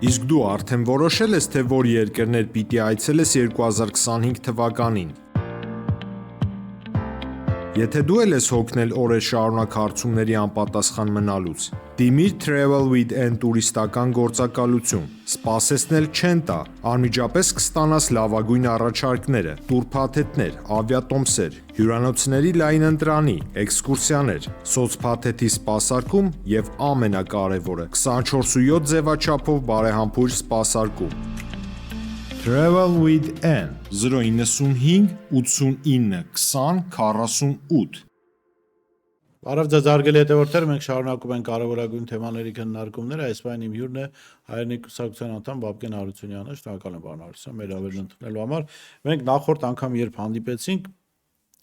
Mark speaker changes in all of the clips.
Speaker 1: Իսկ դու արդեն որոշել ես, թե որ երկրներ պիտի այցելես 2025 թվականին։ Եթե դու էլ ես հոգնել օրեր շարունակ հարցումների անպատասխան մնալուց, դիմիր Travel with N տուրիստական գործակալություն, սպասեցնել չեն տա, անմիջապես կստանաս լավագույն առաջարկները, տուրփաթեթներ, ավիատոմսեր, հյուրանոցների լայն ընտրանի, էքսկուրսիաներ, սոցփաթեթի սպասարկում եւ ամենակարևորը՝ 24/7 ձևաչափով բարեհամբույր սպասարկում։ Travel with N 095 89 20 48
Speaker 2: Բարև ձեզ արգելի հետևորդներ, մենք շարունակում ենք կարևորագույն թեմաների քննարկումները, այս պահին իմ հյուրն է հայրենի կուսակցության անդամ Բաբկեն Հարությունյանը, շնորհակալ եմ պարոն Հարությունյան մեր հավելն ընդունելու համար։ Մենք նախորդ անգամ երբ հանդիպեցինք,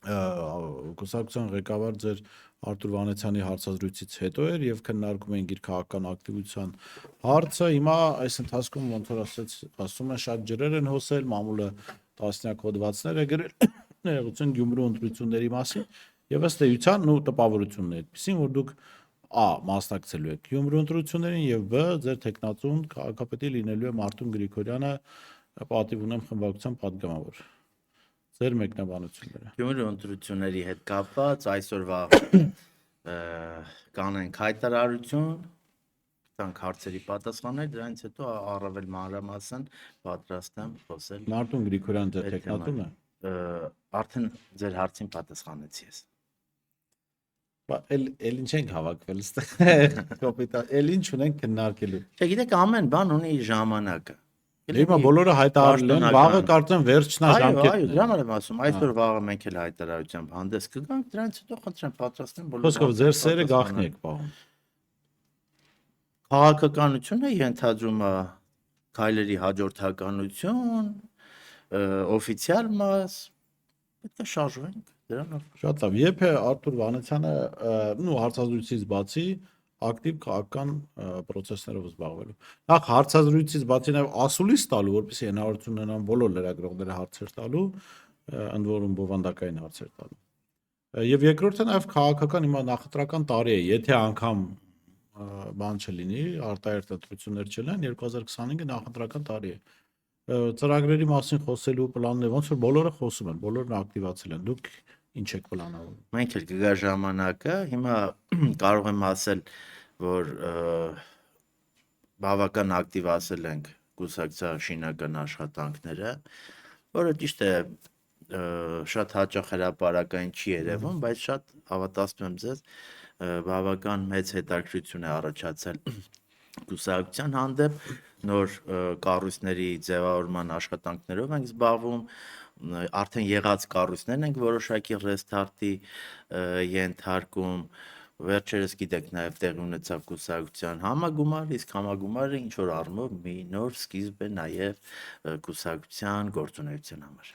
Speaker 2: կուսակցության ղեկավար ձեր Արտուր Վանեցյանի հարցազրույցից հետո էր եւ քննարկում ենք իր քաղաքական ակտիվության հարցը։ Հիմա այս ընթացքում ոնց որ ասում են շատ ջրեր են հոսել, մամուլը տասնյակ հոդվածներ է գրել ներողություն Գյումրու ընտրությունների մասին եւ ըստ էության ու տպավորությունն է այդպեսին, որ դուք A մասնակցելու եք Գյումրու ընտրություններին եւ B ձեր տեխնացուն քաղաքապետի լինելու է Մարտուն Գրիգորյանը, պատիվ ունեմ խմբակցության падգամավոր։ Ձեր մեկնաբանությունները։
Speaker 3: Գյումրու ընտրությունների հետ կապված այսօրվա կանենք հայտարարություն, տանք հարցերի պատասխաններ, դրանից հետո առավել մանրամասն պատրաստ եմ խոսել։
Speaker 2: Մարտուն Գրիգորյան ձեր տեխնատուն է։
Speaker 3: Արդեն ձեր հարցին պատասխանեցի ես։
Speaker 2: Էլ ինչ ենք հավաքվել այստեղ։ Կոպիտ, էլ ինչ ունենք քննարկելու։
Speaker 3: Չգիտեք, ամեն բան ունի իր ժամանակը։
Speaker 2: Հիմա բոլորը հայտարարել են, վաղը կարծեմ վերջնա ժամկետն է։
Speaker 3: Այո, դրա եմ ասում, այսօր վաղը մենք էլ հայտարարությամբ հանդես կգանք, դրանից հետո խնդրեմ պատրաստեմ բոլորը։
Speaker 2: Խոսքով ձեր սերը գաղտնի եք պահում։
Speaker 3: Քաղաքականությունը ենթադրում է քայլերի հաջորդականություն, օֆիցիալ մաս, պետք է շարժվենք դրանով։
Speaker 2: Շատ լավ։ Երբ է Արտուր Վանեցյանը հարցազրույցից բացի ակտիվ քաղաքական process-ներով զբաղվելու։ Նախ հարցազրույցից բացի նաև ասուլիս տալու, որպեսզի հնարավորություն ունենան բոլոր լրագրողները հարցեր տալու, ընդ որում բովանդակային հարցեր տալու։ Եվ երկրորդը նաև քաղաքական հիմա նախընտրական տարի է, եթե անգամ բան չլինի, արտահերթ ընտրություններ չլինեն, 2025-ը նախընտրական տարի է։ Ծրագրերի մասին խոսելու պլաններ ոնց որ բոլորը խոսում են, բոլորն ակտիվացել են։ Դուք ինչ եք պլանավորում։
Speaker 3: Մենք էլ կգա ժամանակը, հիմա կարող եմ ասել, որ բավական ակտիվացել ենք կուսակցության շինական աշխատանքները, որը ճիշտ է շատ հաճախ հրապարակային չի երևում, բայց շատ հավատացնում եմ ձեզ, բավական մեծ հետաքրքրություն է առաջացել կուսակցության հանդեպ, նոր կառույցների ձևավորման աշխատանքներով ենք զբաղվում, արդեն եղած կառույցներն ենք որոշակի ռեստարտի ենթարկում, վերջերս գիտեք նաև տեղի ունեցավ կուսակցության համագումար, իսկ համագումարը ինչ որ առումով մի նոր սկիզբ է նաև կուսակցության գործունեության համար։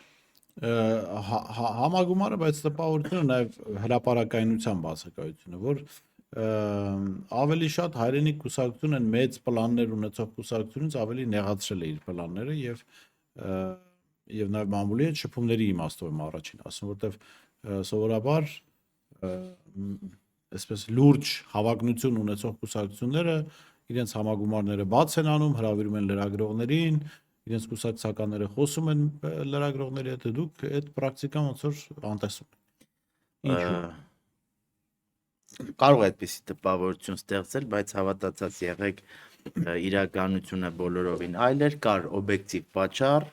Speaker 2: Համագումարը, բայց տպավորությունը նաև հրապարակայնության բացակայությունը, որ ավելի շատ հայրենի կուսակցությունը մեծ պլաններ ունեցող կուսակցությունից ավելի նեղացրել է իր պլանները եւ նաեւ մամուլի հետ շփումների իմաստով եմ առաջին ասում, որտեվ սովորաբար այսպես լուրջ հավակնություն ունեցող կուսակցությունները իրենց համագումարները բաց են անում, հրավիրում են լրագրողներին, իրենց կուսակցականները խոսում են լրագրողների հետ, դուք այդ պրակտիկան ոնց որ անտեսում եք։
Speaker 3: Կարող է այդպիսի տպավորություն ստեղծել, բայց հավատացած եղեք իրականությունը բոլորովին այլ էր, կար օբյեկտիվ պատճառ,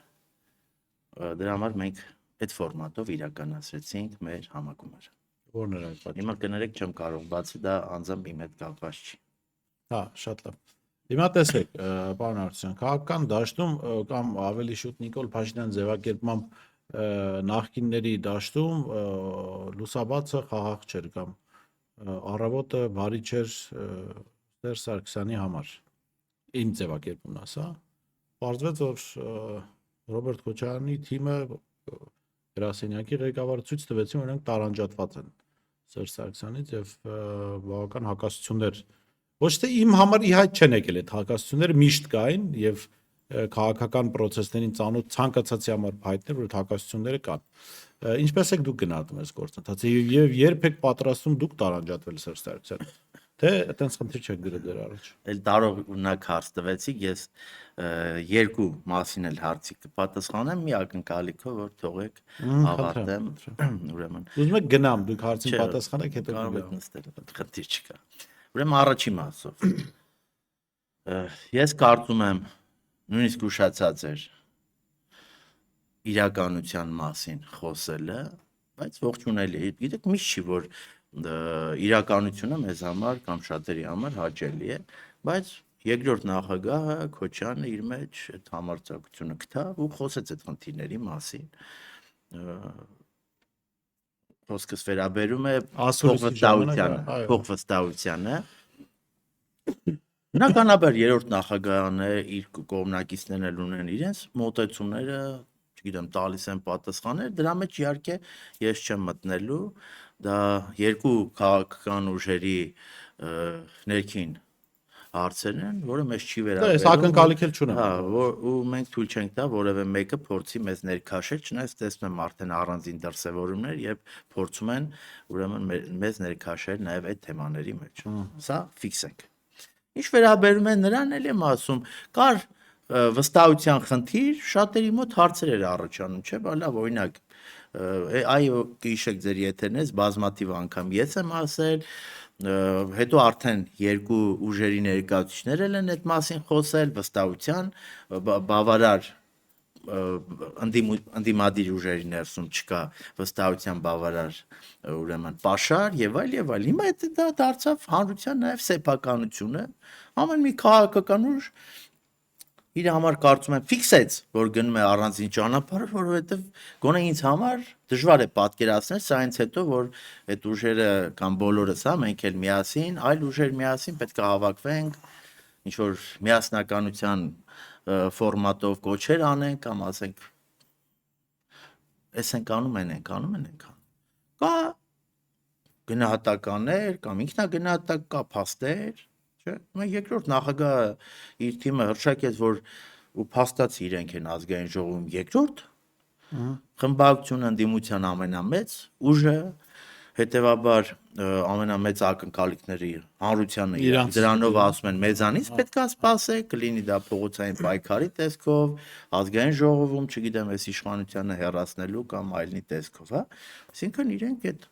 Speaker 3: դրա համար մենք այդ ֆորմատով իրականացրեցինք մեր համագումարը։
Speaker 2: Որն էր այդ պատճառը։
Speaker 3: Հիմա կներեք չեմ կարող բացի, դա անձամբ իմ հետ կապված չի։
Speaker 2: Հա, շատ լավ։ Հիմա տեսեք, պարոն Հարությունյան, քաղաքական դաշտում կամ ավելի շուտ Նիկոլ Փաշինյան ձևակերպմամբ նախկինների դաշտում լուսաբացը խաղաղ չէր կամ առավոտը բարի չէր Սերժ Սարգսյանի համար։ Իմ ձևակերպումն ասա։ Պարզվեց, որ Ռոբերտ Քոչարյանի թիմը գրասենյակի ղեկավարը ցույց տվեցին, որ նրանք տարանջատված են Սերժ Սարգսյանից եւ բավական հակասություններ ոչ թե իմ համար ի հայտ չեն եկել այդ հակասությունները միշտ կային եւ քաղաքական process-ներին ծանոթ ցանկացածի համար հայտնել, որ այդ հակասությունները կան։ Ինչպես եք դուք գնահատում այս գործընթացը եւ երբ եք պատրաստում դուք տարանջատվել Սերժ Սարգսյանից։ թե այտենց խնդիր չեք գրել դեր առաջ։
Speaker 3: Էլ կարող ունակ հարց տվեցիք, ես երկու մասին էլ հարցի կպատասխանեմ, մի ակնկալիքով, որ թողեք ավարտեմ, ուրեմն
Speaker 2: Ուզում եք գնամ, դուք հարցին պատասխանեք, հետո
Speaker 3: կարող եք
Speaker 2: կգամ։
Speaker 3: նստել, խնդիր չկա։ Ուրեմն առաջի մասով ես կարծում եմ նույնիսկ ուշացած էր իրականության մասին խոսելը, բայց ողջունելի է։ Գիտեք, միշտ չի որ իրականությունը մեզ համար կամ շատերի համար հաճելի է, բայց երկրորդ նախագահը Քոչյանը իր մեջ այդ համարձակությունը գտավ ու խոսեց այդ խնդիրների մասին։ Խոսքս վերաբերում է փոխվստահությանը։ Բնականաբար երրորդ նախագահն է, իր կողմնակիցներն էլ ունեն իրենց մոտեցումները, չգիտեմ, տալիս են պատասխաններ, դրա մեջ իհարկե ես չեմ մտնելու, դա երկու քաղաքական ուժերի ներքին հարցեր են, որը մեզ չի վերաբերում։
Speaker 2: Ես ակնկալիք էլ չունեմ։
Speaker 3: Հա, ու մենք թույլ չենք տա որևէ մեկը փորձի մեզ ներքաշել, չնայած տեսնում եմ արդեն առանձին դրսևորումներ եւ փորձում են ուրեմն մեզ ներքաշել նաեւ այդ թեմաների մեջ։ Սա ֆիքսենք։ Ինչ վերաբերում է նրան, էլ եմ ասում, կար վստահության խնդիր, շատերի մոտ հարցեր էր առաջանում, չէ՞, բա լավ, օրինակ, այո, կհիշեք ձեր եթերներից բազմաթիվ անգամ ես եմ ասել, հետո արդեն երկու ուժերի ներկայացուցիչներ են այդ մասին խոսել, վստահության բավարար ընդդիմադիր ուժերի ներսում չկա վստահության բավարար ուրեմն պաշար եւ այլ։ Հիմա դա դարձավ հանրության նաեւ սեփականությունը, ամեն մի քաղաքական ուժ իր համար կարծում եմ ֆիքսեց, որ գնում է առանձին ճանապարհ, որովհետեւ գոնե ինձ համար դժվար է պատկերացնել սա ինձ հետո, որ այդ ուժերը կամ բոլորս, հա, մենք էլ միասին, այլ ուժեր միասին պետք է հավաքվենք, ինչ որ միասնականության ֆորմատով կոչեր անենք կամ ասենք էս ենք անում, են ենք անում։ Կա գնահատականներ կամ ինքնագնահատակ, կա փաստեր, չէ՞։ Երկրորդ նախագահը իր թիմը հրշակեց, որ ու փաստացի իրենք են ազգային ժողովում երկրորդ խմբակցությունը ընդդիմության ամենամեծ ուժը, հետևաբար ամենամեծ ակնկալիքների հանրությանը դրանով ասում են մեզանից պետք է սպասեք, կլինի դա փողոցային պայքարի տեսքով, ազգային ժողովում, չգիտեմ, այս իշխանությանը հեռացնելու կամ այլնի տեսքով, հա։ Այսինքն իրենք այդ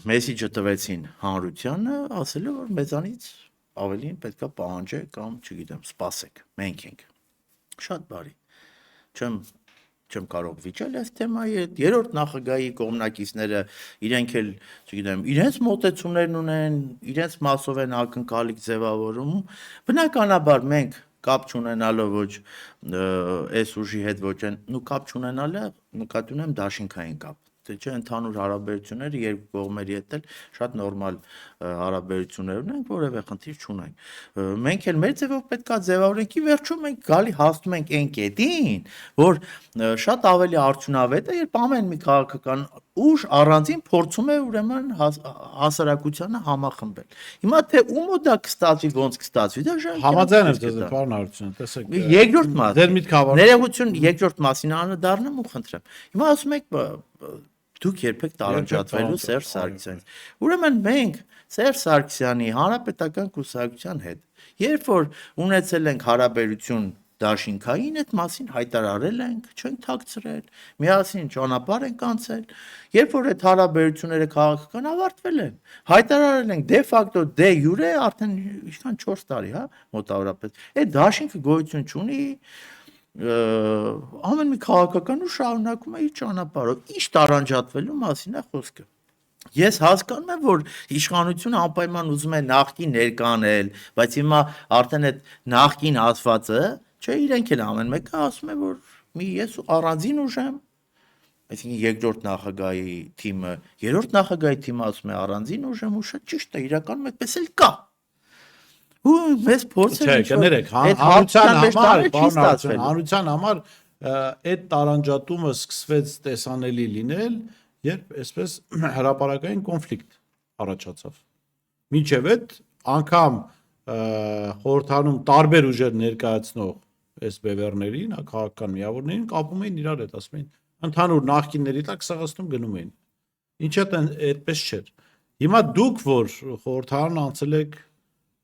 Speaker 3: մեսիջը տվեցին հանրությանը, ասելով որ մեզանից ավելին պետք է պահանջեք կամ, չգիտեմ, սպասեք, մենք ենք։ Շատ բարի։ Չեմ կարող վիճել այս թեմայի հետ։ Երրորդ նախագահի կողմնակիցները իրենք էլ, չգիտեմ, իրենց մոտեցումներն ունեն, իրենց մասով են ակնկալիք ձևավորում։ Բնականաբար մենք կապ չունենալով ոչ այս ուժի հետ ոչ են, ու կապ չունենալը նկատի ունեմ դաշինքային կապ։ Չէ, ընդհանուր հարաբերությունները երկու կողմերի հետ էլ շատ նորմալ հարաբերություններ ունենք, որևէ խնդիր չունենք։ Մենք էլ մեր ձևով պետք է ձևավորենք, ի վերջո մենք գալի հասնում ենք այն կետին, որ շատ ավելի արդյունավետ է, երբ ամեն մի քաղաքական ուժ առանձին փորձում է ուրեմն հասարակությանը համախմբել։ Հիմա թե ում դա կստացվի, ոնց կստացվի, դա
Speaker 2: համաձայն եմ ձեզ, պարոն Հարությունյան, տեսեք։
Speaker 3: Երկրորդ մաս։
Speaker 2: Ձեր միտքը ավարտել։
Speaker 3: Ներողություն, երկրորդ մասին անդրադառնամ ու խնդրեմ։ Հիմա ասում եք դուք երբեք տարանջատվելու Սերժ Սարգսյանից։ Ուրեմն մենք Սերժ Սարգսյանի հանրապետական կուսակցության հետ, երբ որ ունեցել ենք հարաբերություն դաշինքային, այդ մասին հայտարարել ենք, չենք թաքցրել, միասին ճանապարհ ենք անցել, երբ որ այդ հարաբերությունները քաղաքական ավարտվել են, հայտարարել ենք դե ֆակտո, դե յուրե արդեն ինչքան 4 տարի, հա, մոտավորապես։ Այդ դաշինքը գոյություն չունի, ամեն մի քաղաքական ու շարունակում է իր ճանապարհով։ Ինչ տարանջատվելու մասին է խոսքը։ Ես հասկանում եմ, որ իշխանությունը անպայման ուզում է նախկին ներկանել, բայց հիմա արդեն այդ նախկին ասվածը, չէ, իրենք էլ ամեն մեկը ասում է, որ մի ես առանձին ուժ եմ, այսինքն երկրորդ նախագահի թիմը, երրորդ նախագահի թիմը ասում է առանձին ուժ եմ, ու շատ ճիշտ է, իրականում այդպես էլ կա։ Ու մեզ փորձել
Speaker 2: Չէ, կներեք, հանրության համար այդ տարանջատումը սկսվեց տեսանելի լինել, երբ այսպես հրապարակային կոնֆլիկտ առաջացավ։ Մինչև այդ անգամ խորհրդանում տարբեր ուժեր ներկայացնող այս բևեռներին, քաղաքական միավորներին կապում էին իրար հետ, ասում էին, ընդհանուր նախկինների տակ սաղացնում գնում էին։ Ինչը այդպես չէր։ Հիմա դուք որ խորհրդարան անցել եք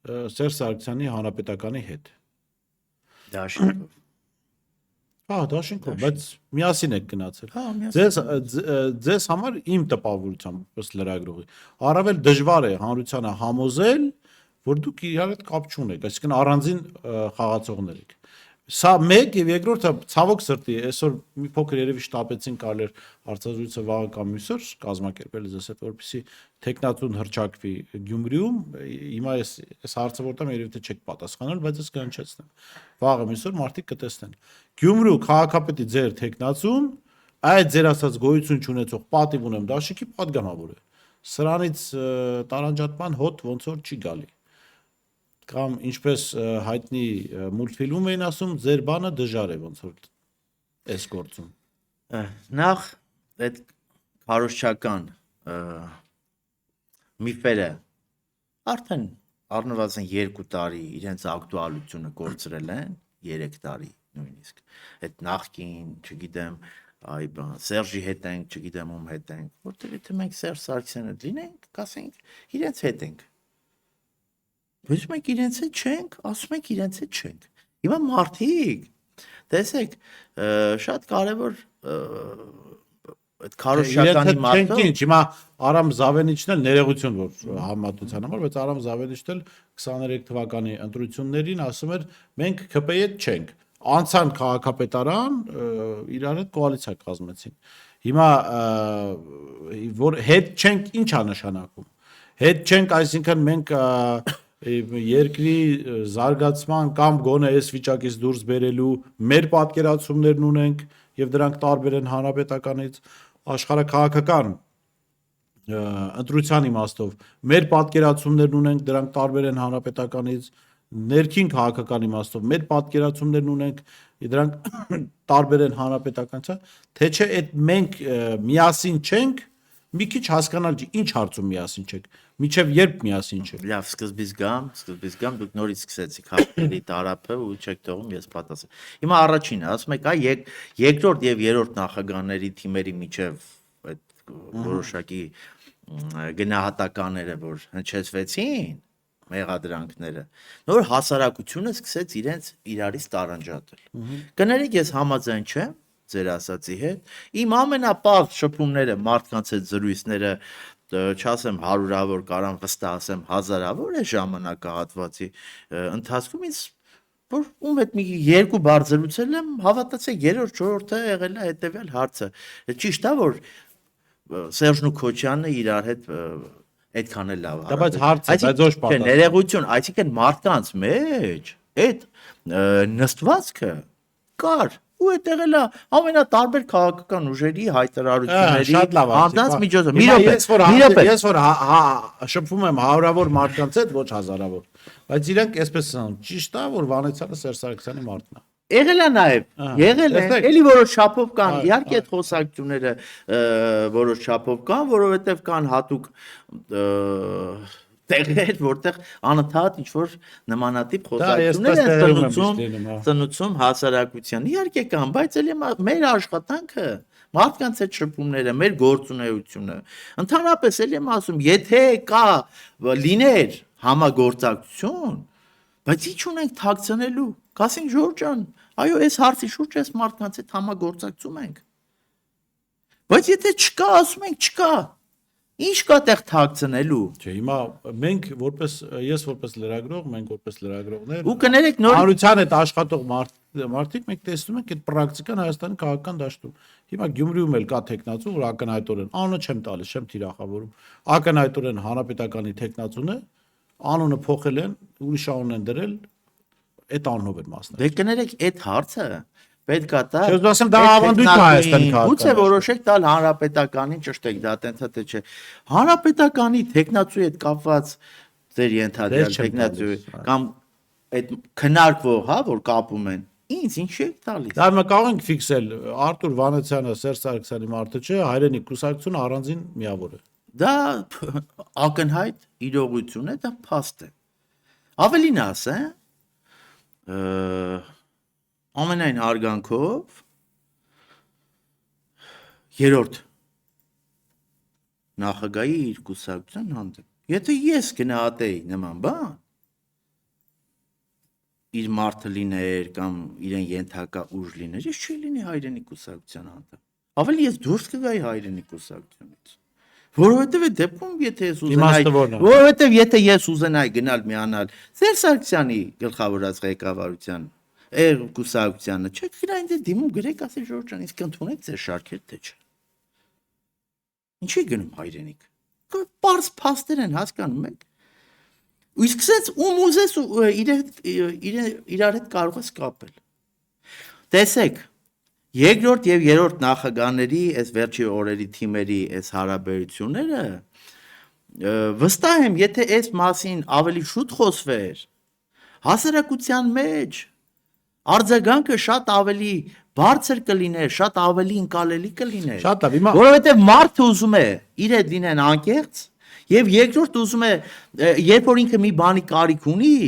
Speaker 2: Սերժ Սարգսյանի հանրապետականի հետ։
Speaker 3: Դաշինքով։
Speaker 2: Հա, դաշինքով, բայց միասին եք գնացել։
Speaker 3: Հա, միասին։
Speaker 2: Ձեզ համար իմ տպավորությամբ ըստ լրագրողի առավել դժվար է հանրությանը համոզել, որ դուք իրար հետ կապ չունեք, այսինքն առանձին խաղացողներ եք։ Սա մեկ եւ երկրորդը ցավոք սրտի այսօր մի փոքր երևի շտապեցին կարելի հարցազրույցը վաղը կամ մյուսօր կազմակերպել ձեզ հետ որպեսզի տեխնատուն հրճակվի Գյումրիում հիմա այս հարցը որտեղ երևի թե չեք պատասխանել բայց ես կանչեցնեմ վաղը մյուսօր մարդիկ կտեսնեն Գյումրու քաղաքապետի ձեր տեխնատուն այդ ձեր ասած գոյություն չունեցող պատիվ ունեմ դաշինքի падգամավոր է սրանից տարանջատման հոտ ոնց որ չի գալի կամ ինչպես հայտնի մուլտֆիլմում էին ասում, ձեր բանը դժար է ոնց որ այս գործում։
Speaker 3: Նախ այդ քարոզչական միֆերը արդեն առնվազն 2 տարի իրենց ակտուալությունը կորցրել են, 3 տարի նույնիսկ։ Այդ նախքին, չգիտեմ, այ բան, Սերժի հետ ենք, չգիտեմ ում հետ ենք, որտեղ եթե մենք Սերժ Սարգսյանը լինենք, կասենք իրենց հետ ենք։ Ոչ մենք իրենց հետ չենք, ասում ենք իրենց հետ չենք։ Հիմա մարդիկ, տեսեք, շատ կարևոր այդ քարոզչականի մարդը։
Speaker 2: Հիմա Արամ Զավենիչն էլ ներողություն որ համատության համար, բայց Արամ Զավենիչն էլ 23 թվականի ընտրություններին ասում էր մենք ԿՊ-ի հետ չենք։ Անցան քաղաքապետարան, իրար հետ կոալիցիա կազմեցին։ Հիմա որ հետ չենք, ի՞նչ է նշանակում։ Հետ չենք, այսինքն մենք երկրի զարգացման կամ գոնե այս վիճակից դուրս բերելու մեր պատկերացումներն ունենք եւ դրանք տարբեր են հանրապետականից աշխարհակաղակական ընտրության իմաստով մեր պատկերացումներն ունենք դրանք տարբեր են հանրապետականից ներքին քաղաքական իմաստով մեր պատկերացումներն ունենք դրանք տարբեր են հանրապետականից թե չէ այդ մենք միասին չենք մի քիչ հասկանալ չի ինչ հարցում միասին չեք միջև երբ միասին չեք
Speaker 3: Լավ, սկզբից գամ, դուք նորից սկսեցիք հաղթերի տարափը ու չեք թողում ես պատասխան։ Հիմա առաջինը, ասում եք, այ երկրորդ եւ երրորդ նախագահների թիմերի միջև այդ որոշակի գնահատականները, որ հնչեցվեցին, մեղադրանքները, նոր հասարակությունը սկսեց իրարից տարանջատել։ Կներեք, ես համաձայն չեմ ձեր ասացի հետ։ Իմ ամենապարզ շփումները մարդկանց հետ զրույցները չասեմ հարյուրավոր կարամ վստահ ասեմ հազարավոր է ժամանակահատվածի ընթացքում ինձ որ ում հետ մի երկու բառ զրուցել եմ հավատացեք երրորդ չորրորդը եղել է հետեւյալ հարցը ճիշտ է որ Սերժն ու Քոչյանը իրար հետ այդքան էլ լավ
Speaker 2: դա բայց հարց է բայց ոչ պատասխան
Speaker 3: ներողություն այսինքն մարդկանց մեջ այդ նստվածքը կար ու այդտեղ էլ ամենատարբեր քաղաքական ուժերի հայտարարությունների անձանց միջոցով
Speaker 2: ես որ շփվում եմ հարյուրավոր մարդկանց հետ ոչ հազարավոր բայց իրենք այսպես ասում ճիշտ է որ Վանեցյանը Սերժ Սարգսյանի մարդն է
Speaker 3: եղել է նաև եղել է էլի որոշ չափով կան իհարկե այդ խոսակցությունները որոշ չափով կան որովհետև կան հատուկ տեղեր որտեղ անընդհատ ինչ որ նմանատիպ խոսակցություններ են ծնուցում հասարակության իհարկե կան բայց էլի մեր աշխատանքը մարդկանց այդ շփումները մեր գործունեությունը ընդհանրապես էլի եմ ասում եթե կա լիներ համագործակցություն բայց ի՞նչ ունենք թաքցնելու կասենք Ժորժ ջան այո այս հարցի շուրջ այս մարդկանց հետ համագործակցում ենք բայց եթե չկա ասում ենք չկա Ինչ կա տեղ թաքցնելու։
Speaker 2: Չէ, հիմա մենք որպես ես որպես լրագրող, մենք որպես լրագրողներ
Speaker 3: ու կներեք նոր
Speaker 2: հանրության հետ աշխատող մարդիկ մենք տեսնում ենք այդ պրակտիկան Հայաստանի քաղաքական դաշտում։ Հիմա Գյումրիում էլ կա տեխնացու, որ ակնհայտորեն անունը չեմ տալիս, չեմ թիրախավորում։ Ակնհայտորեն հանրապետականի տեխնացուն է, անունը փոխել են, ուրիշ անուն են դրել, այդ անունով են մասնակցել։
Speaker 3: Դե կներեք այդ հարցը պետք է տա։
Speaker 2: Ես ասեմ դա ավանդույթ է Հայաստանի քաղաքական։
Speaker 3: Գուցե որոշեք տալ հանրապետականին ճշտեք դա տենթա թե չէ։ Հանրապետականի տեխնացուի հետ կապված ձեր ենթադրյալ տեխնացուի կամ այդ քննարկվող, հա, որ կապում են։ Ինչ եք տալիս։
Speaker 2: Դա մենք կարող ենք ֆիքսել Արտուր Վանեցյանը, Սերժ Սարգսյանի մարդը չէ, հայրենիք կուսակցությունը առանձին միավոր է։
Speaker 3: Դա ակնհայտ իրողություն է, դա փաստ է։ Ավելին ասեմ, ամենայն հարգանքով երրորդ նախագահի իր կուսակցության հանդեպ։ Եթե ես գնահատեի նման բան, իր մարդը լիներ կամ իրեն ենթակա ուժ լիներ, ես չի լինի հայրենի կուսակցության անդամ։ Ավելի ես դուրս կգայի հայրենի կուսակցությունից։ Որովհետև այդ դեպքում եթե ես
Speaker 2: Իմաստը որն է։
Speaker 3: որովհետև եթե ես ուզենայի գնալ միանալ Սերժ Սարգսյանի գլխավորած ղեկավարության կուսակցությանը, չէ՞ գնա ինձ դիմում գրեք ասի Ժորժ ջան, իսկ ընդունեք ձեր շարքեր թե չէ։ Ինչի գնում հայրենիք։ Պարզ փաստեր են հասկանում եք։ Ու սկսեց ում ուզես իրար հետ կարող ես կապել։ Տեսեք, երկրորդ եւ երրորդ նախագահների այս վերջի օրերի թիմերի այս հարաբերությունները վստահ եմ, եթե այս մասին ավելի շուտ խոսվեր, հասարակության մեջ արձագանքը շատ ավելի բարձր կլիներ, շատ ավելի ընկալելի կլիներ։
Speaker 2: Շատ լավ, հիմա
Speaker 3: Որովհետև մարդը ուզում է իր հետ լինեն անկեղծ եւ երկրորդ ուզում է երբ որ ինքը մի բանի կարիք ունի,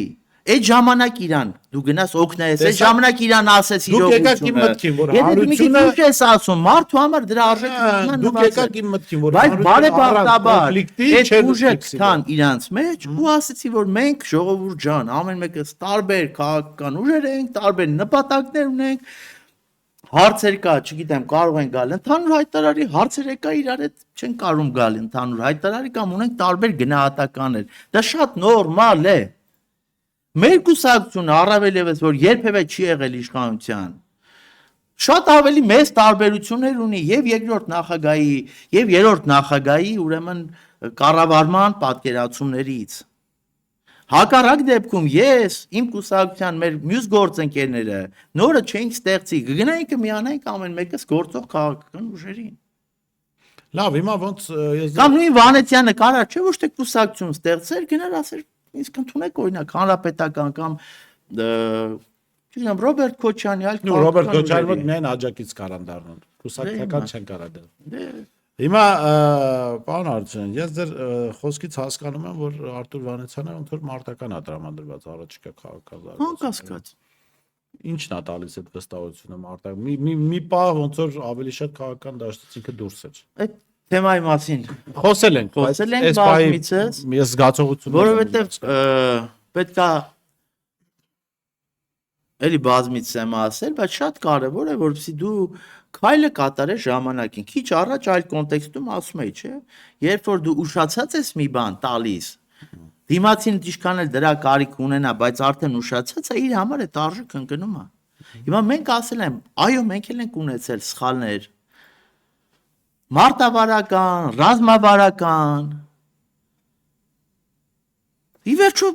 Speaker 3: այդ ժամանակ իրան դու գնաս օգնես, այդ ժամանակ իրան ասես
Speaker 2: Դուք եկաք իմ մտքին, որ հարությունը
Speaker 3: ես ասում, մարդու համար դրա արժեքը
Speaker 2: դուք եկաք իմ մտքին, որ
Speaker 3: բայց բարեբախտաբար
Speaker 2: կոնֆլիկտի
Speaker 3: այդ
Speaker 2: չէր
Speaker 3: ուժը
Speaker 2: ֆիքսի։
Speaker 3: կան իրանց մեջ ու ասեցի որ մենք ժողովուրդ ջան ամեն մեկս տարբեր քաղաքական ուժեր ենք, տարբեր նպատակներ ունենք, հարցեր կա, չգիտեմ, կարող են գալ ընդհանուր հայտարարի, հարցեր եկա իրար հետ չեն կարող գալ ընդհանուր հայտարարի կամ ունենք տարբեր գնահատականներ։ Դա շատ նորմալ է։ Մեր կուսակցությունը առավել եւս որ երբևէ չի եղել իշխանության, շատ ավելի մեծ տարբերություններ ունի եւ երկրորդ նախագահի եւ երրորդ նախագահի ուրեմն կառավարման պատկերացումներից։ Հակառակ դեպքում ես իմ կուսակցության մեր մյուս գործընկերները նորը չենք ստեղծի, կգնայինք միանայինք ամեն մեկս գործող քաղաքական ուժերին։
Speaker 2: Լավ, հիմա ոնց ես
Speaker 3: Կամ նույն Վանեցյանը կարա չէ ոչ թե կուսակցություն ստեղծեր, գնար ասեր, իսկ ընդունեք օրինակ հանրապետական կամ չգիտեմ Ռոբերտ Քոչյանի այլ
Speaker 2: Ռոբերտ Քոչյանը մոտ միայն աջակից կարան դառնան։ Կուսակցական չեն կարա դառնալ։ Հիմա պարոն Արությունյան, ես ձեր խոսքից հասկանում եմ, որ Արտուր Վանեցյանը ոնց որ մարտական է տրամադրված առաջիկա քաղաքական
Speaker 3: կասկած։
Speaker 2: Ինչն է տալիս այդ վստահությունը մարտական։ Մի պահ ոնց որ ավելի շատ քաղաքական դաշտից ինքը դուրս էր։
Speaker 3: Այդ թեմայի մասին
Speaker 2: Խոսել ենք,
Speaker 3: խոսել ենք բազմիցս,
Speaker 2: ես զգացողություն
Speaker 3: որովհետև պետքա էլի բազմից եմ ասել, բայց շատ կարևոր է, որպեսզի դու քայլը կատարես ժամանակին։ Քիչ առաջ այլ կոնտեքստում ասում էի, չէ՞, երբ որ դու ուշացած ես մի բան տալիս, դիմացին ինչքան էլ դրա կարիք ունենա, բայց արդեն ուշացած է, իր համար այդ արժեքը ընկնում է։ Հիմա մենք ասել եմ, այո, մենք էլ ենք ունեցել սխալներ։ Մարտավարական, ռազմավարական։ Ի վերջո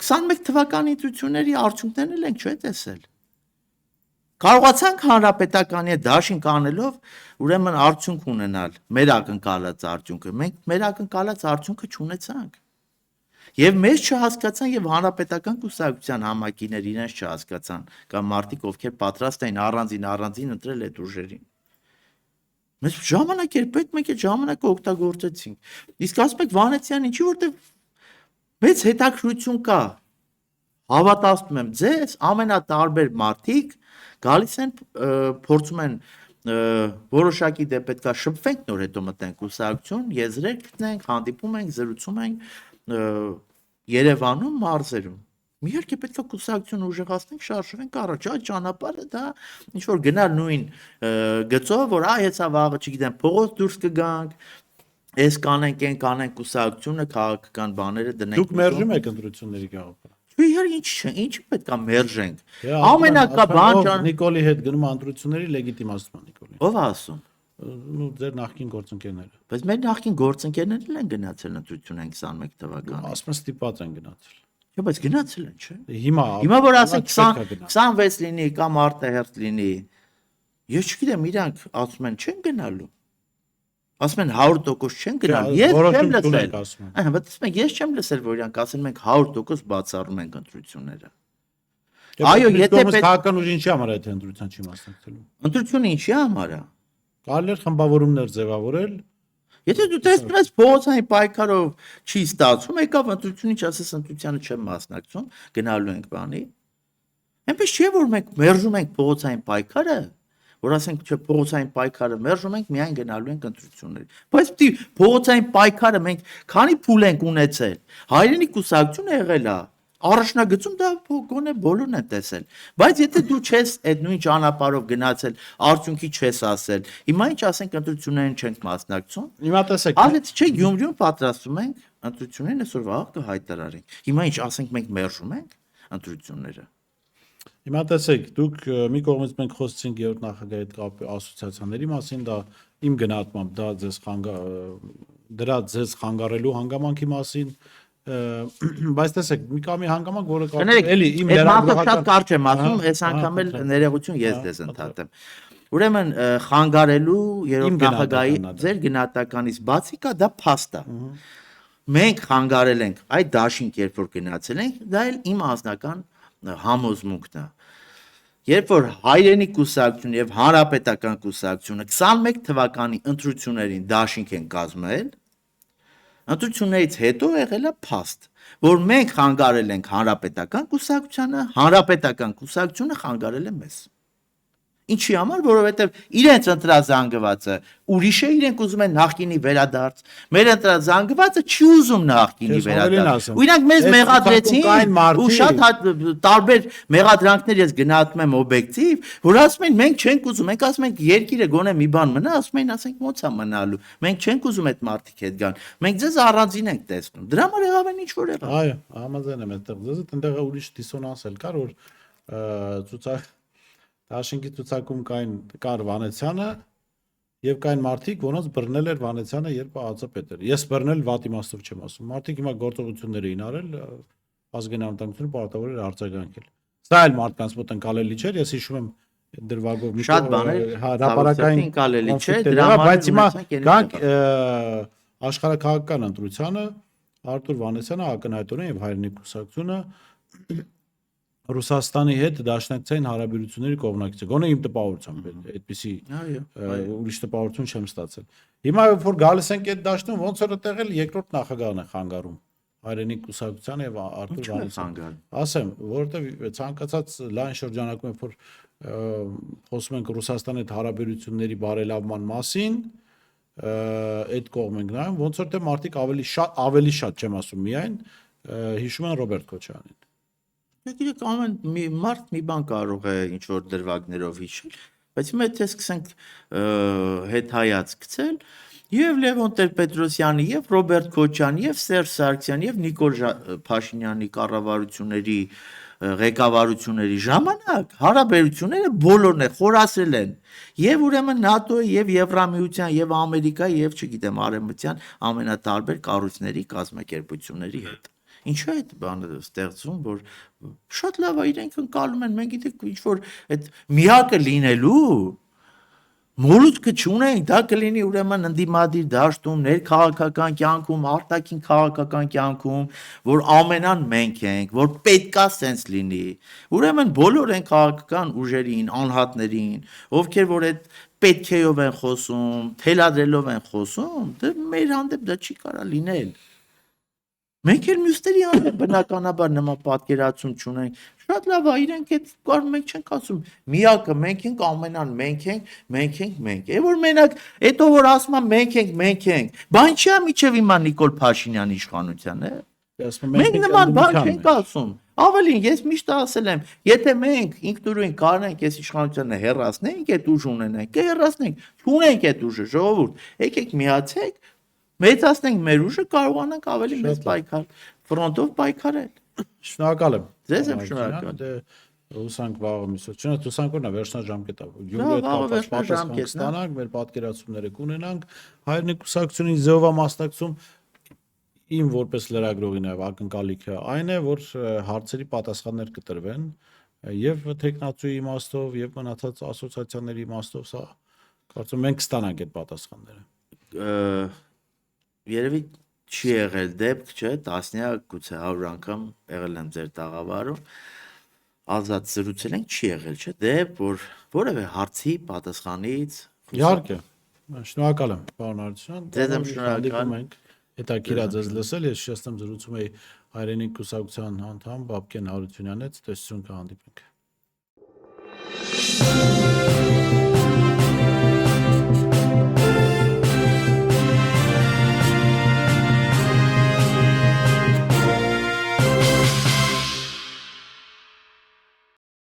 Speaker 3: 21 թվականի ընտրությունների արդյունքներն էլ ենք չէ՞ տեսել։ Կարողացանք հանրապետականի հետ դաշինք անելով ուրեմն արդյունք ունենալ, մեր ակնկալած արդյունքը։ Մենք մեր ակնկալած արդյունքը չունեցանք։ Եվ մեզ չհասկացան եւ հանրապետական կուսակցության համակիներ իրենց չհասկացան կամ մարդիկ ովքեր պատրաստ էին առանձին ընտրել այդ ուժերին։ Մենք ժամանակ էր պետք մենք այդ ժամանակը օգտագործեցինք։ Իսկ ասում եք Վանեցյան ինչի որտեվ մեծ հետաքրություն կա։ Հավատացնում եմ ձեզ, ամենատարբեր մարդիկ գալիս են փորձում են որոշակի դե պետքա շփվենք նոր հետո մտենք կուսակցություն, եզրեր գտնենք, հանդիպում ենք, զրուցում ենք Երևանում, մարզերում։ Մի երկե պետքա կուսակցություն ուժեղացնենք, շարժվենք առաջ, այդ ճանապարհը դա ինչ որ գնալ նույն գծով, որ հեսա վաղը չգիտեմ, փողոց դուրս կգանք, այս կանենք, այն կանենք կուսակցությունը, քաղաքական բաները դնենք։
Speaker 2: Դուք մերժում եք ընտրությունների գաղափարը։
Speaker 3: Իհարկե ինչ պետքա մերժենք։ Ամենակաբան
Speaker 2: Նիկոլի հետ գնում ընտրությունների լեգիտիմացումը Նիկոլի։
Speaker 3: ով ասում։
Speaker 2: Ու ձեր նախկին գործընկերները։
Speaker 3: Բայց մեր նախկին գործընկերներն են գնացել ընտրություն են 21 թվականին։
Speaker 2: Ասում են ստիպված են գնացել։
Speaker 3: Չէ, բայց գնացել են, չէ։
Speaker 2: Հիմա
Speaker 3: որ ասենք 26 լինի կամ արտահերթ լինի։ Ես չգիտեմ, իրանք ասում են չեն գնալու։ Ասում են 100% չեն գնալու։ Ես չեմ լսել։ Բայց ասում են ես չեմ լսել, որ իրանք ասել մենք 100% բացառում ենք ընտրությունները։ Այո, եթե
Speaker 2: քաղաքական ուժի ինչի համար է այդ ընտրության չի մասնակցելու։
Speaker 3: Ընտրությունը ինչի համար է։
Speaker 2: Կարելի է խմբավորումներ ձևավորել։
Speaker 3: Եթե դու տեսնում ես փողոցային պայքարով չի ստացվում, եկավ ընտրությունից ասես ընտրությանը չեմ մասնակցում, գնալու ենք բանի։ Այնպես չէ որ մենք մերժում ենք փողոցային պայքարը, որ ասենք չէ փողոցային պայքարը մերժում ենք, միայն գնալու ենք ընտրությունների։ Բայց պիտի փողոցային պայքարը մենք քանի փուլ ենք ունեցել։ Հայրենի կուսակցությունը եղել է առաջնագծում դա գոնե բոլորն են տեսել, բայց եթե դու չես այդ նույն ճանապարհով գնացել, արդյունքի չես ասել, հիմա ինչ ասենք ընտրություններին չենք մասնակցում։
Speaker 2: Հիմա տեսեք,
Speaker 3: Ասեցի չէ Գյումրիում պատրաստում ենք ընտրություններին այսօր վաղ կհայտարարենք։ Հիմա ինչ ասենք մենք մերժում ենք ընտրությունները։
Speaker 2: Հիմա տեսեք, դուք մի կողմից մենք խոսեցինք երրորդ նախագահի հետ կապի ասոցիացիաների մասին, դա իմ գնահատմամբ դրա ձեզ խանգարելու հանգամանքի մասին, բայց տեսեք, մի կամի հանգամանք, որը էլի իմ
Speaker 3: շատ կարճ եմ ասում, այս անգամ էլ ներողություն ես դες ընդհատեմ։ Ուրեմն խանգարելու երրորդ նախագահի ձեր գնահատականից բացի կա դա փաստ է։ Մենք խանգարել ենք այդ դաշինք երբ որ գնացել ենք, դա էլ իմ անձնական համոզմունքն է։ Երբ որ հայրենի կուսակցությունը եւ հանրապետական կուսակցությունը 21 թվականի ընտրություններին դաշինք են կազմել, ընտրություններից հետո եղել է փաստ, որ մենք խանգարել ենք հանրապետական կուսակցությանը, հանրապետական կուսակցությունը խանգարել է մեզ։ Ինչի համար, որովհետև իրենց ընտրազանգվածը ուրիշ է, իրենք ուզում են նախկինի վերադարձ, մեր ընտրազանգվածը չի ուզում նախկինի վերադարձ։ Ու իրանք մեզ մեղադրեցին ու շատ տարբեր մեղադրանքներ ես գնահատում եմ օբյեկտիվ, որ ասում են մենք չենք ուզում, մենք ասում ենք երկիրը գոնե մի բան մնա, ասում են ասենք ո՞նց է մնալու։ Մենք չենք ուզում այդ մարդիկ հետ գան։ Մենք ձեզ առանձին ենք տեսնում։ Դրա համար եղավ են ինչ որ եղավ։
Speaker 2: Այո, համաձայն եմ այդտեղ ձեզ, այնտեղ ուրիշ դիսոնանս էլ կար, որ Դաշինքի ցուցակում կար Վանեցյանը եւ կային մարդիկ, որոնց բռնել էր Վանեցյանը, երբ ԱԱԾ-պետ էր։ Ես բռնել վատ իմաստով չեմ ասում։ Մարդիկ հիմա գործողություններ էին արել, ազգային անվտանգությունը պարտավոր էր արձագանքել։ Սա էլ մարդկանց մոտ ընկալելի չէր, ես հիշում եմ դրվագով
Speaker 3: շատ բաներ
Speaker 2: հրապարակային
Speaker 3: ընկալելի չէ, դրա համար
Speaker 2: բայց հիմա գանք աշխարհակաղակական ընտրությանը Արտուր Վանեցյանը ակնհայտորեն եւ հայրենի կուսակցությունը Ռուսաստանի հետ դաշնակցային հարաբերությունների կողմնակից է։ Գոնե իմ տպավորությամբ այդպիսի ուրիշ տպավորություն չեմ ստացել։ Հիմա որ գալիս ենք այդ դաշտում, ոնց որ այդտեղ էլ երկրորդ նախագահն է խանգարում հայրենի կուսակցության եւ Արտուր Վանեցյանը։ Ասեմ, որովհետեւ ցանկացած լայն շրջանակում որ խոսում ենք Ռուսաստանի հետ հարաբերությունների բարելավման մասին, այդ կողմ ենք նայում, ոնց որ թե մարդիկ ավելի շատ չեմ ասում միայն հիշում են Ռոբերտ Քոչարյանին։
Speaker 3: Գիտեք, ամեն մարդ մի բան կարող է ինչ որ դրվագներով հիշել, բայց հիմա եթե սկսենք հետ հայաց գցել, եւ Լևոն Տեր-Պետրոսյանի, եւ Ռոբերտ Քոչարյանի, եւ Սերժ Սարգսյանի, եւ Նիկոլ Փաշինյանի կառավարությունների ղեկավարությունների ժամանակ հարաբերությունները բոլորն է խորացրել են եւ ուրեմն ՆԱՏՕ-ի եւ Եվրամիության եւ Ամերիկայի եւ չգիտեմ արևմտյան ամենատարբեր կառույցների կազմակերպությունների հետ։ Ինչու է այդ բանը ստեղծվում, որ շատ լավ է իրենք ընկալում են, մենք գիտենք ինչ որ այդ միակը լինելու մոլուցքը չունենք, դա կլինի ուրեմն ընդդիմադիր դաշտում, ներքաղաքական կյանքում, արտաքին քաղաքական կյանքում, որ ամենան մենք ենք, որ պետքա սենց լինի։ Ուրեմն բոլոր են քաղաքական ուժերին, անհատներին, ովքեր որ այդ պետքեով են խոսում, թելադրելով են խոսում, դա մեր հանդեպ դա չի կարա լինել։ Մենք էլ մյուսների հանդեպ բնականաբար նման պատկերացում չունենք։ Շատ լավ է, իրենք այդ կար մենք չենք ասում։ Միակը մենք ենք, ամենան մենք ենք, մենք ենք, մենք։ Եվ որ մենակ հետո որ ասում եմ մենք ենք։ Բան չի միջև հիմա Նիկոլ Փաշինյանի իշխանության, է։ Մենք նման բան չենք ասում։ Ավելին, ես միշտ ասել եմ, եթե մենք ինքնուրույն կարողանանք այս իշխանությունը հեռացնենք, այդ ուժ ունենանք, կհեռացնենք։ Չունենք այդ ուժը, ժողովուրդ։ Եկեք միացեք, մեծացնենք մեր ուժը, կարողանանք ավելի մեծ պայքար, ֆրոնտով պայքարել։
Speaker 2: Շնորհակալ եմ։
Speaker 3: Ձեզ եմ շնորհակալ։
Speaker 2: Հուսանք վաղը միսոց։ Թուսանքորն է վերջնաժամկետ է։ Յուրոյ պատասխան ստանանք, մեր պատկերացումները կունենանք։ Հայրենի կուսակցությունին զոհվա մասնակցում իմ որպես լրագրողի նաև ակնկալիքը այն է, որ հարցերի պատասխաններ կտրվեն եւ տեխնացուի իմաստով եւ մնացած ասոցիացիաների իմաստով, սա կարծում մենք կստանանք այդ պատասխանները։
Speaker 3: Երևի չի եղել դեպք, չէ, տասնյակ, գուցե 100 անգամ եղել եմ ձեր տաղավարում, ազատ զրուցել ենք, չի եղել, չէ, դեպք, որ որևէ հարցի պատասխանից
Speaker 2: Իհարկե, շնորհակալ եմ, պարոն Արարչյան։
Speaker 3: Ձեզ եմ շնորհակալ։
Speaker 2: Հետաքրքիր է ձեզ լսել, ես շեշտեմ զրուցում էի հայրենի կուսակցության անդամ Բաբկեն Հարությունյանից, տեսություն կհանդիպենք։